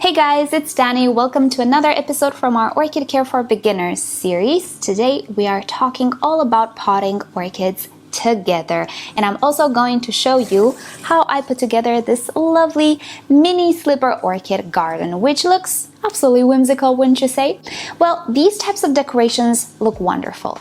Hey guys, it's Danny. Welcome to another episode from our Orchid Care for Beginners series. Today we are talking all about potting orchids together, and I'm also going to show you how I put together this lovely mini Slipper Orchid Garden, which looks absolutely whimsical, wouldn't you say? Well, these types of decorations look wonderful,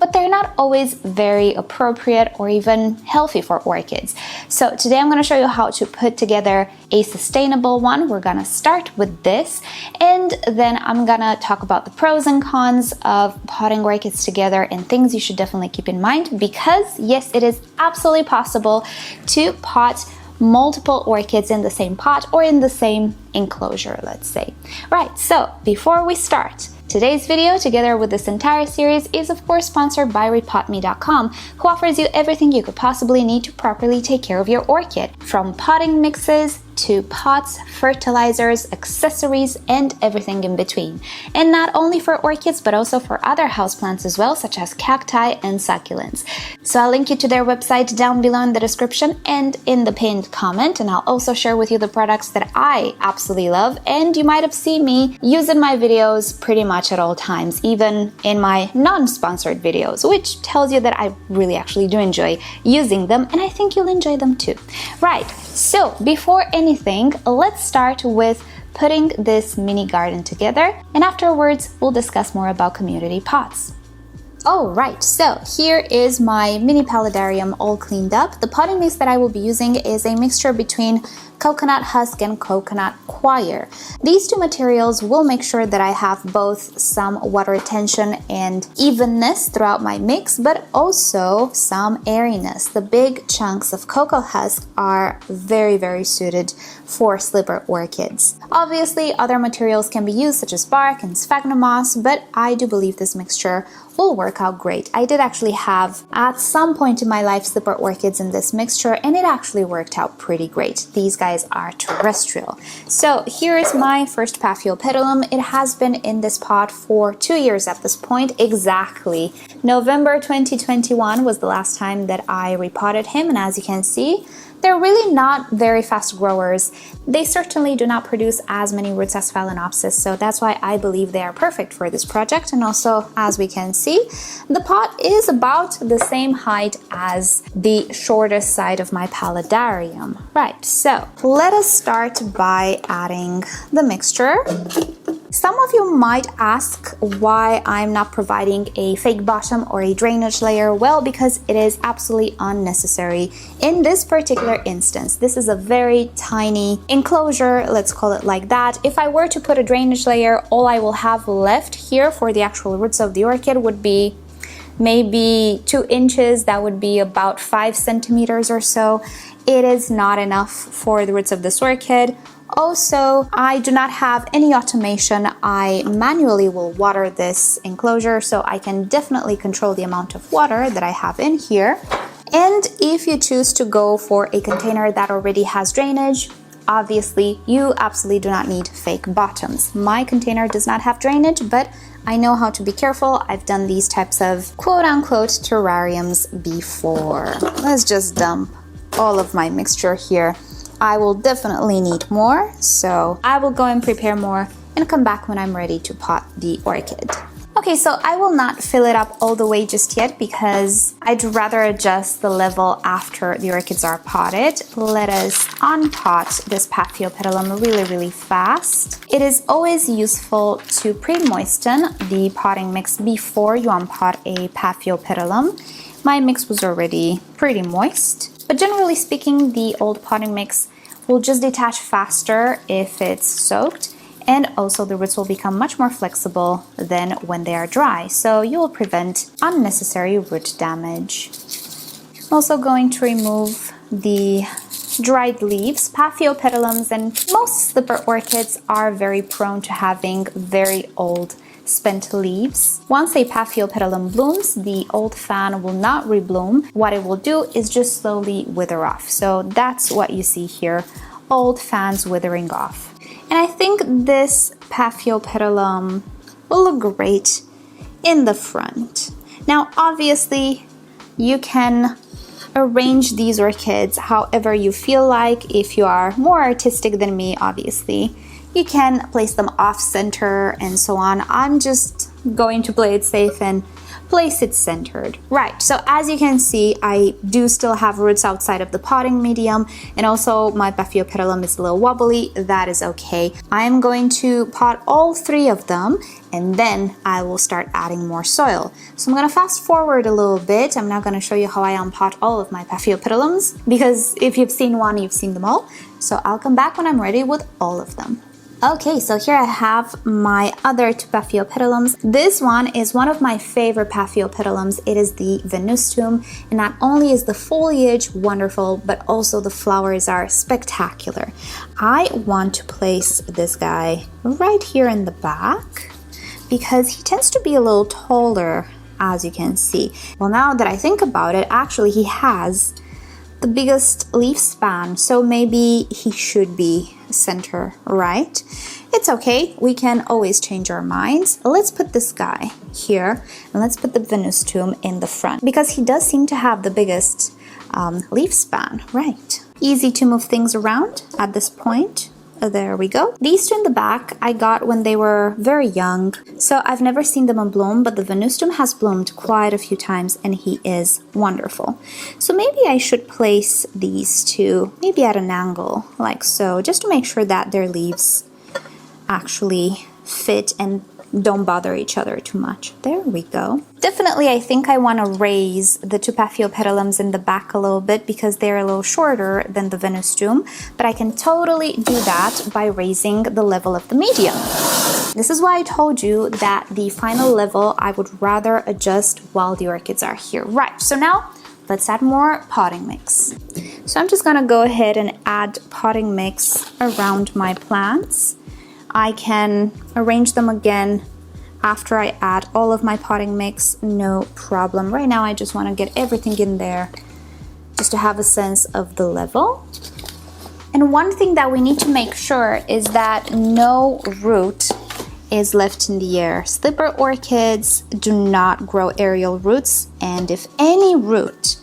but they're not always very appropriate or even healthy for orchids. So today I'm going to show you how to put together a sustainable one. We're going to start with this, and then I'm going to talk about the pros and cons of potting orchids together and things you should definitely keep in mind, because yes, it is absolutely possible to pot multiple orchids in the same pot or in the same enclosure, let's say. Right, so before we start, today's video, together with this entire series, is of course sponsored by rePotme.com, who offers you everything you could possibly need to properly take care of your orchid, from potting mixes to pots, fertilizers, accessories, and everything in between. And not only for orchids, but also for other houseplants as well, such as cacti and succulents. So I'll link you to their website down below in the description and in the pinned comment, and I'll also share with you the products that I absolutely love, and you might have seen me use in my videos pretty much at all times, even in my non-sponsored videos, which tells you that I really actually do enjoy using them, and I think you'll enjoy them too. Right, so before anything, let's start with putting this mini garden together, and afterwards we'll discuss more about community pots. Alright, so here is my mini paludarium all cleaned up. The potting mix that I will be using is a mixture between coconut husk and coconut coir. These two materials will make sure that I have both some water retention and evenness throughout my mix, but also some airiness. The big chunks of cocoa husk are very suited for slipper orchids. Obviously, other materials can be used, such as bark and sphagnum moss, but I do believe this mixture will work out great. I did actually have, at some point in my life, slipper orchids in this mixture, and it actually worked out pretty great. These guys are terrestrial. So here is my first Paphiopedilum. It has been in this pot for 2 years at this point, exactly. November 2021 was the last time that I repotted him, and as you can see, they're really not very fast growers. They certainly do not produce as many roots as Phalaenopsis, so that's why I believe they are perfect for this project. And also, as we can see, the pot is about the same height as the shortest side of my paludarium. Right, so let us start by adding the mixture. Some of you might ask why I'm not providing a fake bottom or a drainage layer. Well, because it is absolutely unnecessary in this particular instance. This is a very tiny enclosure, let's call it like that. If I were to put a drainage layer, all I will have left here for the actual roots of the orchid would be maybe 2 inches. That would be about 5 centimeters or so. It is not enough for the roots of this orchid. Also, I do not have any automation. I manually will water this enclosure, so I can definitely control the amount of water that I have in here. And if you choose to go for a container that already has drainage, obviously you absolutely do not need fake bottoms. My container does not have drainage, but I know how to be careful. I've done these types of quote-unquote terrariums before. Let's just dump all of my mixture here. I will definitely need more, so I will go and prepare more and come back when I'm ready to pot the orchid. Okay, so I will not fill it up all the way just yet because I'd rather adjust the level after the orchids are potted. Let us unpot this Paphiopedilum really fast. It is always useful to pre-moisten the potting mix before you unpot a Paphiopedilum. My mix was already pretty moist, but generally speaking, the old potting mix will just detach faster if it's soaked, and also the roots will become much more flexible than when they are dry, so you will prevent unnecessary root damage. I'm also going to remove the dried leaves. Paphiopedilums and most slipper orchids are very prone to having very old spent leaves. Once a Paphiopedilum blooms, the old fan will not rebloom. What it will do is just slowly wither off. So that's what you see here, old fans withering off. And I think this Paphiopedilum will look great in the front. Now, obviously, you can arrange these orchids however you feel like. If you are more artistic than me, obviously, You can place them off center and so on. I'm just going to play it safe and place it centered. Right, so as you can see, I do still have roots outside of the potting medium, and also my Paphiopedilum is a little wobbly. That is okay. I am going to pot all 3 of them, and then I will start adding more soil. So I'm gonna fast forward a little bit. I'm not gonna show you how I unpot all of my Paphiopedilums, because if you've seen one, you've seen them all. So I'll come back when I'm ready with all of them. Okay, so here I have my other 2 Paphiopedilums. This one is one of my favorite Paphiopedilums. It is the Venustum, and not only is the foliage wonderful, but also the flowers are spectacular. I want to place this guy right here in the back because he tends to be a little taller, as you can see. Well, now that I think about it, actually he has the biggest leaf span, so maybe he should be center right. It's okay, we can always change our minds. Let's put this guy here, and let's put the Venustum in the front because he does seem to have the biggest leaf span, right? Easy to move things around at this point. There we go. These 2 in the back I got when they were very young, so I've never seen them in bloom, but the Venustum has bloomed quite a few times and he is wonderful. So maybe I should place these 2 maybe at an angle like so, just to make sure that their leaves actually fit and don't bother each other too much. There we go. Definitely, I think I want to raise the 2 Paphiopedilums in the back a little bit because they're a little shorter than the Venustum, but I can totally do that by raising the level of the medium. This is why I told you that the final level I would rather adjust while the orchids are here. Right, so now let's add more potting mix. So I'm just gonna go ahead and add potting mix around my plants. I can arrange them again after I add all of my potting mix, no problem. Right now I just want to get everything in there just to have a sense of the level. And one thing that we need to make sure is that no root is left in the air. Slipper orchids do not grow aerial roots, and if any root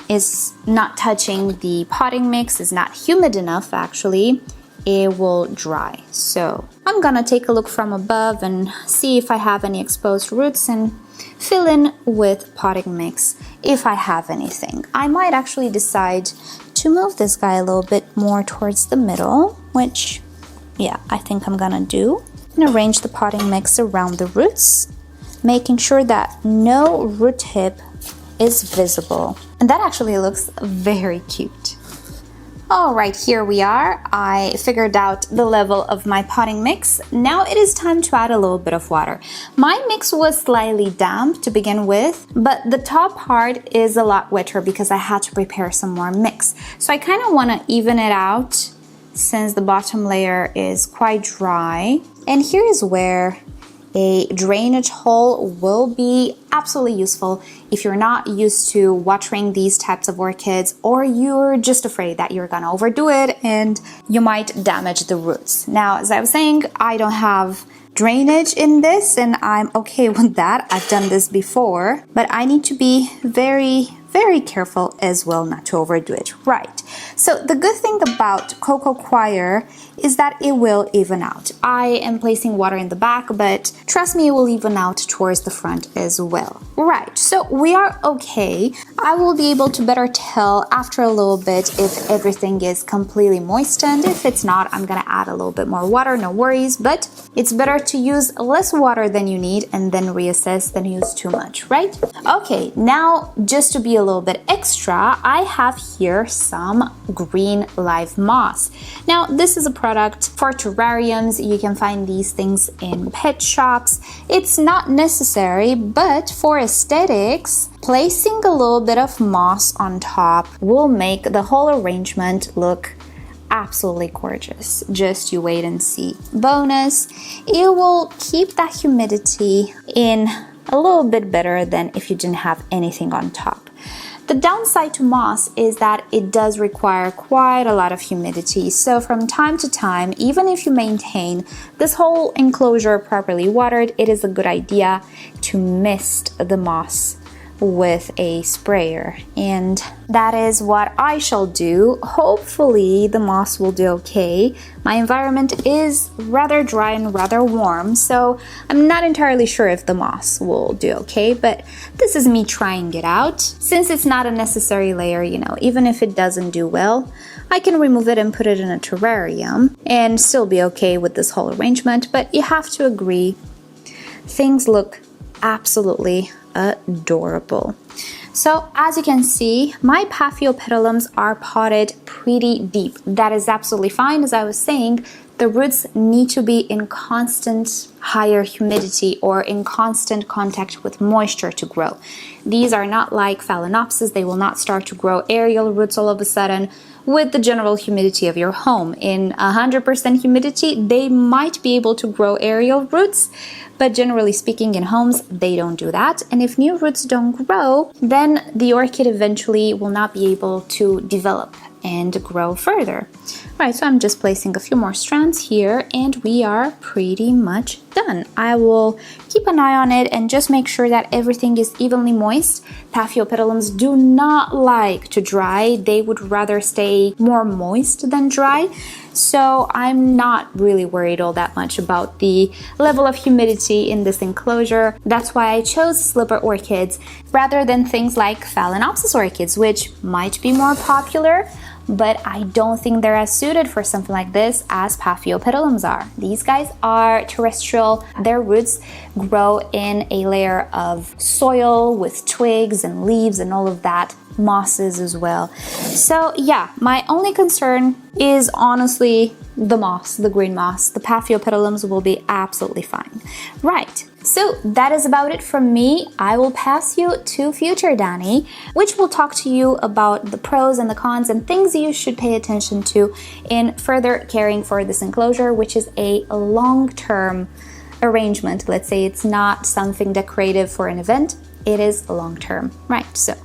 is not touching the potting mix, is not humid enough actually, it will dry. So I'm gonna take a look from above and see if I have any exposed roots and fill in with potting mix if I have anything. I might actually decide to move this guy a little bit more towards the middle, which, yeah, I think I'm gonna do. And arrange the potting mix around the roots, making sure that no root tip is visible. And that actually looks very cute. All right, here we are. I figured out the level of my potting mix. Now it is time to add a little bit of water. My mix was slightly damp to begin with, but the top part is a lot wetter because I had to prepare some more mix. So I kind of want to even it out since the bottom layer is quite dry. And here is where a drainage hole will be absolutely useful if you're not used to watering these types of orchids, or you're just afraid that you're gonna overdo it and you might damage the roots. Now, as I was saying, I don't have drainage in this and I'm okay with that. I've done this before, but I need to be very careful as well not to overdo it. Right, so the good thing about Cocoa Coir is that it will even out. I am placing water in the back, but trust me, it will even out towards the front as well. Right, so we are okay. I will be able to better tell after a little bit if everything is completely moistened. If it's not, I'm gonna add a little bit more water, no worries, but it's better to use less water than you need and then reassess than use too much, right? Okay, now just to be a little bit extra, I have here some green live moss. Now, this is a product for terrariums. You can find these things in pet shops. It's not necessary, but for aesthetics, placing a little bit of moss on top will make the whole arrangement look absolutely gorgeous. Just you wait and see. Bonus, it will keep that humidity in a little bit better than if you didn't have anything on top. The downside to moss is that it does require quite a lot of humidity, so from time to time, even if you maintain this whole enclosure properly watered, it is a good idea to mist the moss with a sprayer, and that is what I shall do. Hopefully the moss will do okay. My environment is rather dry and rather warm, so I'm not entirely sure if the moss will do okay, but this is me trying it out. Since it's not a necessary layer, you know, even if it doesn't do well, I can remove it and put it in a terrarium and still be okay with this whole arrangement. But you have to agree, things look absolutely adorable. So as you can see, my Paphiopedilums are potted pretty deep. That is absolutely fine. As I was saying, the roots need to be in constant higher humidity or in constant contact with moisture to grow. These are not like Phalaenopsis. They will not start to grow aerial roots all of a sudden with the general humidity of your home. In 100% humidity, they might be able to grow aerial roots, but generally speaking, in homes, they don't do that. And if new roots don't grow, then the orchid eventually will not be able to develop and grow further. Right, so I'm just placing a few more strands here and we are pretty much done. I will keep an eye on it and just make sure that everything is evenly moist. Paphiopedilums do not like to dry. They would rather stay more moist than dry. So I'm not really worried all that much about the level of humidity in this enclosure. That's why I chose Slipper Orchids rather than things like Phalaenopsis orchids, which might be more popular, but I don't think they're as suited for something like this as Paphiopedilums are. These guys are terrestrial. Their roots grow in a layer of soil with twigs and leaves and all of that, mosses as well. So yeah, my only concern is honestly the moss, the green moss. The Paphiopedilums will be absolutely fine. Right, so that is about it from me. I will pass you to future Danny, which will talk to you about the pros and the cons and things you should pay attention to in further caring for this enclosure, which is a long-term arrangement. Let's say it's not something decorative for an event, it is long-term. Right, so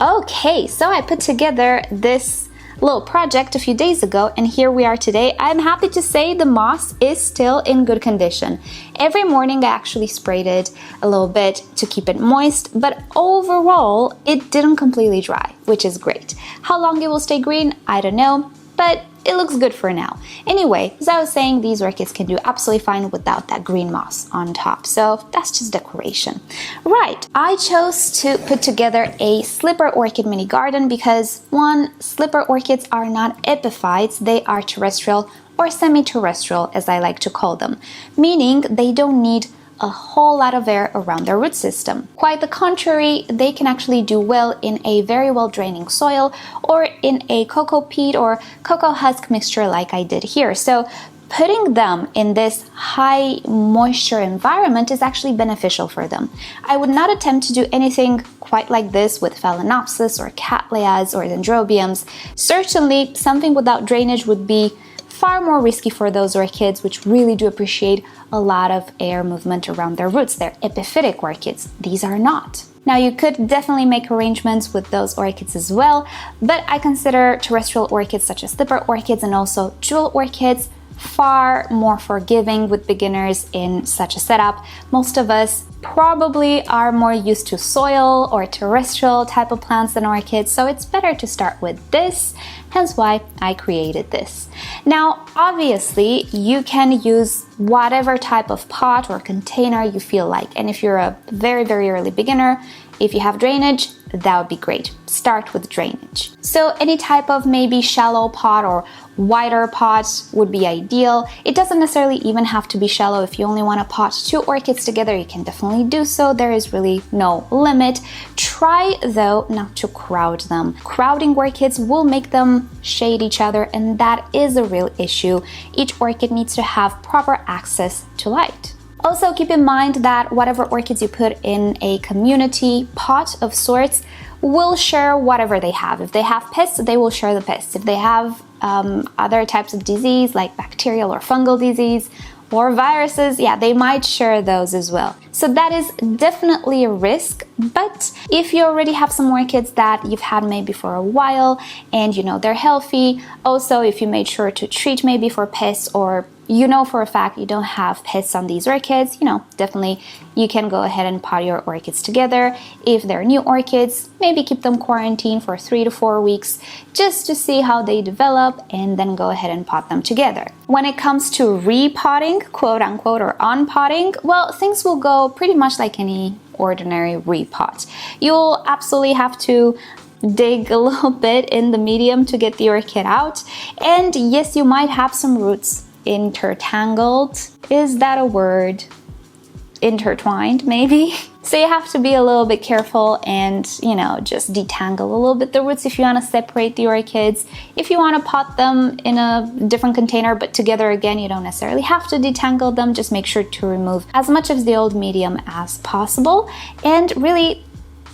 okay, so I put together this little project a few days ago and here we are today. I'm happy to say the moss is still in good condition. Every morning I actually sprayed it a little bit to keep it moist, but overall it didn't completely dry, which is great. How long it will stay green, I don't know, but it looks good for now. Anyway, as I was saying, these orchids can do absolutely fine without that green moss on top, so that's just decoration. Right, I chose to put together a Slipper Orchid mini garden because one, Slipper orchids are not epiphytes, they are terrestrial or semi-terrestrial as I like to call them, meaning they don't need a whole lot of air around their root system. Quite the contrary, they can actually do well in a very well draining soil or in a cocoa peat or cocoa husk mixture like I did here. So putting them in this high moisture environment is actually beneficial for them. I would not attempt to do anything quite like this with Phalaenopsis or Cattleyas or Dendrobiums. Certainly something without drainage would be far more risky for those orchids which really do appreciate a lot of air movement around their roots. They're epiphytic orchids. These are not. Now you could definitely make arrangements with those orchids as well, but I consider terrestrial orchids such as Slipper orchids and also jewel orchids far more forgiving with beginners in such a setup. Most of us probably are more used to soil or terrestrial type of plants than orchids, so it's better to start with this, hence why I created this. Now, obviously, you can use whatever type of pot or container you feel like, and if you're a very early beginner, if you have drainage, that would be great. Start with drainage. So any type of maybe shallow pot or wider pot would be ideal. It doesn't necessarily even have to be shallow. If you only want to pot 2 orchids together, you can definitely do so. There is really no limit. Try though not to crowd them. Crowding orchids will make them shade each other, and that is a real issue. Each orchid needs to have proper access to light. Also keep in mind that whatever orchids you put in a community pot of sorts will share whatever they have. If they have pests, they will share the pests. If they have other types of disease like bacterial or fungal disease or viruses, yeah, they might share those as well. So that is definitely a risk, but if you already have some orchids that you've had maybe for a while and you know they're healthy, also if you made sure to treat maybe for pests or you know for a fact you don't have pests on these orchids, definitely you can go ahead and pot your orchids together. If they're new orchids, maybe keep them quarantined for 3 to 4 weeks just to see how they develop, and then go ahead and pot them together. When it comes to repotting, quote unquote, or unpotting, well, things will go pretty much like any ordinary repot. You'll absolutely have to dig a little bit in the medium to get the orchid out, and yes, you might have some roots intertangled. Is that a word? Intertwined, maybe? So you have to be a little bit careful and, just detangle a little bit the roots if you want to separate the orchids. If you want to pot them in a different container but together again, you don't necessarily have to detangle them. Just make sure to remove as much of the old medium as possible. And really,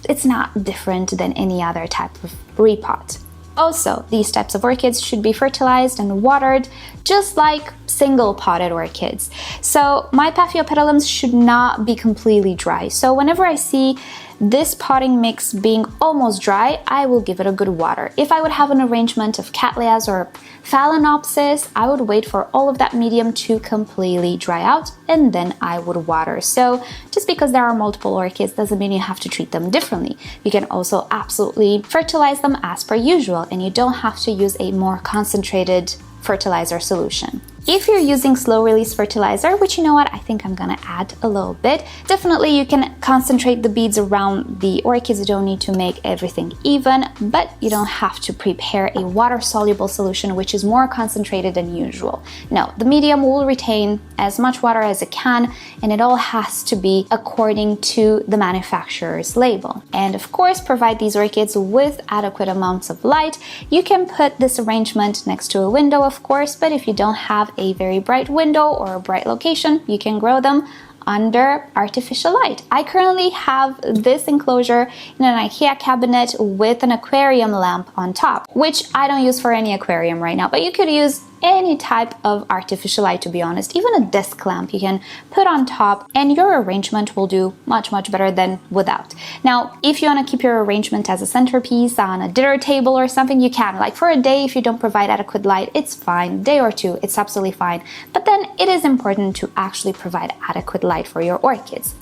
it's not different than any other type of repot. Also, these types of orchids should be fertilized and watered just like single potted orchids. So my Paphiopedilums should not be completely dry. So whenever I see this potting mix being almost dry, I will give it a good water. If I would have an arrangement of Cattleyas or Phalaenopsis, I would wait for all of that medium to completely dry out, and then I would water. So just because there are multiple orchids doesn't mean you have to treat them differently. You can also absolutely fertilize them as per usual, and you don't have to use a more concentrated fertilizer solution. If you're using slow release fertilizer, which you know what, I think I'm gonna add a little bit, definitely you can concentrate the beads around the orchids. You don't need to make everything even, but you don't have to prepare a water-soluble solution which is more concentrated than usual. No, the medium will retain as much water as it can, and it all has to be according to the manufacturer's label. And of course, provide these orchids with adequate amounts of light. You can put this arrangement next to a window, of course, but if you don't have a very bright window or a bright location, you can grow them under artificial light. I currently have this enclosure in an IKEA cabinet with an aquarium lamp on top, which I don't use for any aquarium right now, but you could use any type of artificial light, to be honest. Even a desk lamp you can put on top, and your arrangement will do much better than without. Now, if you want to keep your arrangement as a centerpiece on a dinner table or something, you can. Like for a day, if you don't provide adequate light, it's fine. A day or two, it's absolutely fine. But then it is important to actually provide adequate light for your orchids.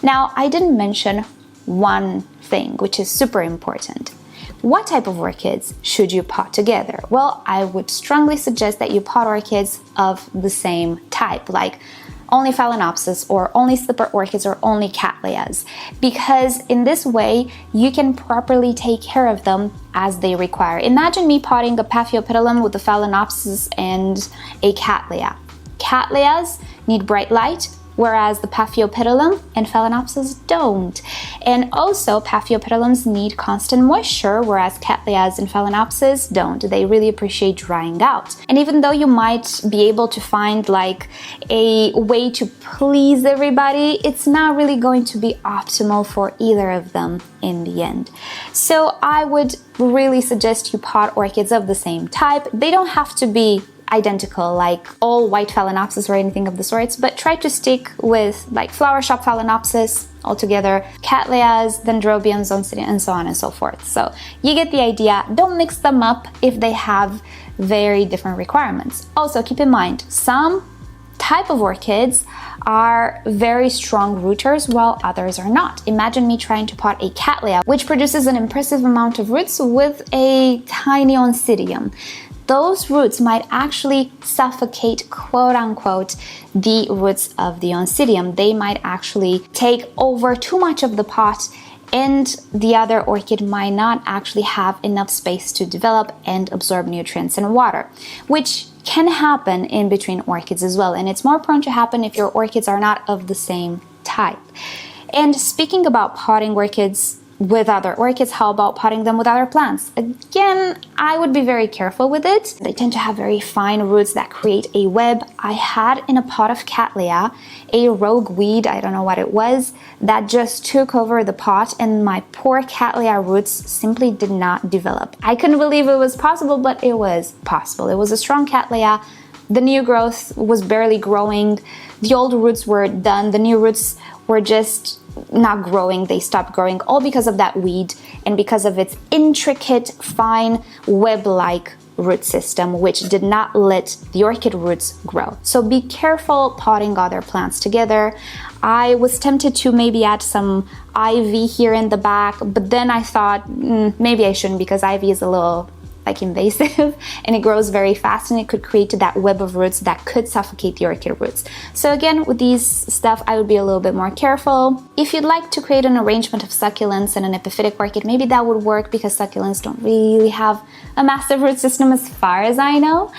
Now, I didn't mention one thing, which is super important. What type of orchids should you pot together? Well, I would strongly suggest that you pot orchids of the same type, like only Phalaenopsis or only Slipper Orchids or only Cattleyas, because in this way you can properly take care of them as they require. Imagine me potting a Paphiopedilum with a Phalaenopsis and a Cattleya. Cattleyas need bright light, whereas the Paphiopedilum and Phalaenopsis don't. And also, Paphiopedilums need constant moisture, whereas Cattleyas and Phalaenopsis don't. They really appreciate drying out. And even though you might be able to find like a way to please everybody, it's not really going to be optimal for either of them in the end. So I would really suggest you pot orchids of the same type. They don't have to be identical, like all white Phalaenopsis or anything of the sorts, but try to stick with like flower shop Phalaenopsis altogether, Cattleyas, Dendrobiums, and so on and so forth. So you get the idea. Don't mix them up if they have very different requirements. Also, keep in mind, some type of orchids are very strong rooters while others are not. Imagine me trying to pot a Cattleya, which produces an impressive amount of roots, with a tiny Oncidium. Those roots might actually suffocate, quote unquote, the roots of the Oncidium. They might actually take over too much of the pot, and the other orchid might not actually have enough space to develop and absorb nutrients and water, which can happen in between orchids as well. And it's more prone to happen if your orchids are not of the same type. And speaking about potting orchids with other orchids, how about potting them with other plants? Again, I would be very careful with it. They tend to have very fine roots that create a web. I had in a pot of Cattleya a rogue weed, I don't know what it was, that just took over the pot, and my poor Cattleya roots simply did not develop. I couldn't believe it was possible, but it was possible. It was a strong Cattleya. The new growth was barely growing. The old roots were done. The new roots were just not growing. They stopped growing, all because of that weed and because of its intricate, fine, web-like root system, which did not let the orchid roots grow. So be careful potting other plants together. I was tempted to maybe add some ivy here in the back, but then I thought maybe I shouldn't, because ivy is a little invasive and it grows very fast and it could create that web of roots that could suffocate the orchid roots. So again, with these stuff, I would be a little bit more careful. If you'd like to create an arrangement of succulents and an epiphytic orchid, maybe that would work, because succulents don't really have a massive root system as far as I know.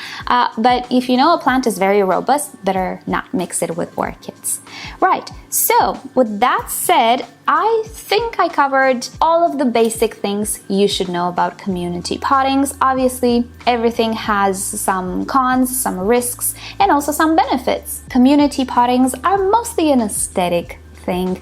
But if you know a plant is very robust, better not mix it with orchids. Right, so with that said, I think I covered all of the basic things you should know about community pottings. Obviously, everything has some cons, some risks, and also some benefits. Community pottings are mostly an aesthetic thing,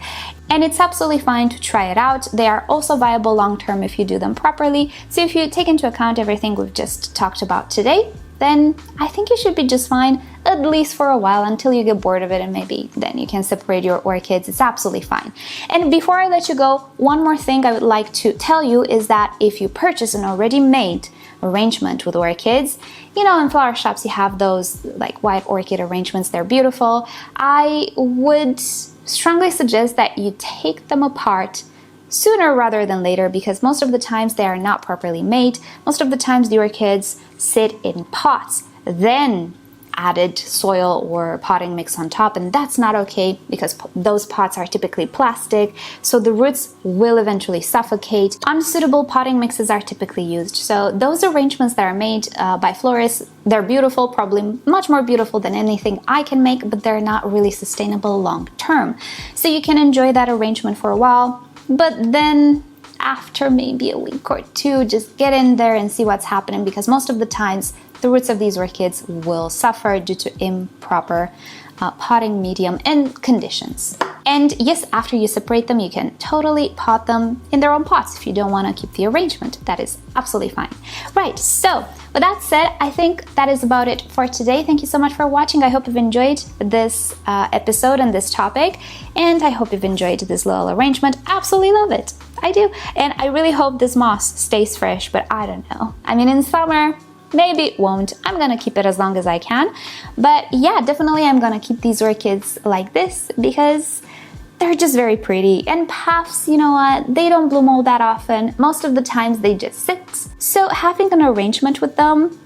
and it's absolutely fine to try it out. They are also viable long-term if you do them properly. So if you take into account everything we've just talked about today, then I think you should be just fine, at least for a while, until you get bored of it, and maybe then you can separate your orchids. It's absolutely fine. And before I let you go, one more thing I would like to tell you is that if you purchase an already made arrangement with orchids, you know, in flower shops you have those like white orchid arrangements, they're beautiful. I would strongly suggest that you take them apart sooner rather than later, because most of the times they are not properly made. Most of the times the orchids sit in pots, then added soil or potting mix on top, and that's not okay, because those pots are typically plastic, so the roots will eventually suffocate. Unsuitable potting mixes are typically used. So those arrangements that are made by florists, they're beautiful, probably much more beautiful than anything I can make, but they're not really sustainable long term. So you can enjoy that arrangement for a while, but then after maybe a week or two, just get in there and see what's happening, because most of the times the roots of these orchids will suffer due to improper potting medium and conditions. And yes, after you separate them, you can totally pot them in their own pots if you don't want to keep the arrangement. That is absolutely fine. Right, so with that said, I think that is about it for today. Thank you so much for watching. I hope you've enjoyed this episode and this topic, and I hope you've enjoyed this little arrangement. Absolutely love it. I do. And I really hope this moss stays fresh, but I don't know. I mean, in summer, maybe it won't. I'm gonna keep it as long as I can. But yeah, definitely I'm gonna keep these orchids like this, because they're just very pretty. And puffs, you know what, they don't bloom all that often. Most of the times they just sit. So having an arrangement with them,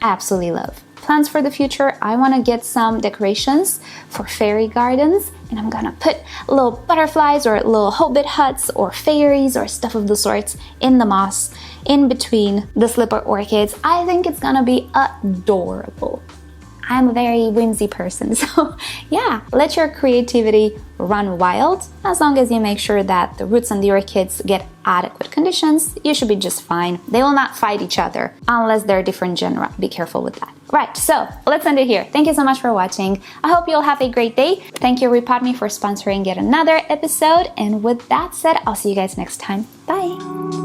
I absolutely love. Plans for the future, I want to get some decorations for fairy gardens, and I'm gonna put little butterflies or little hobbit huts or fairies or stuff of the sorts in the moss in between the slipper orchids. I think it's gonna be adorable. I'm a very whimsy person, so yeah, let your creativity run wild. As long as you make sure that the roots and the orchids get adequate conditions, you should be just fine. They will not fight each other unless they're different genera. Be careful with that. Right, so let's end it here. Thank you so much for watching. I hope you'll have a great day. Thank you, rePotme, for sponsoring yet another episode. And with that said, I'll see you guys next time. Bye.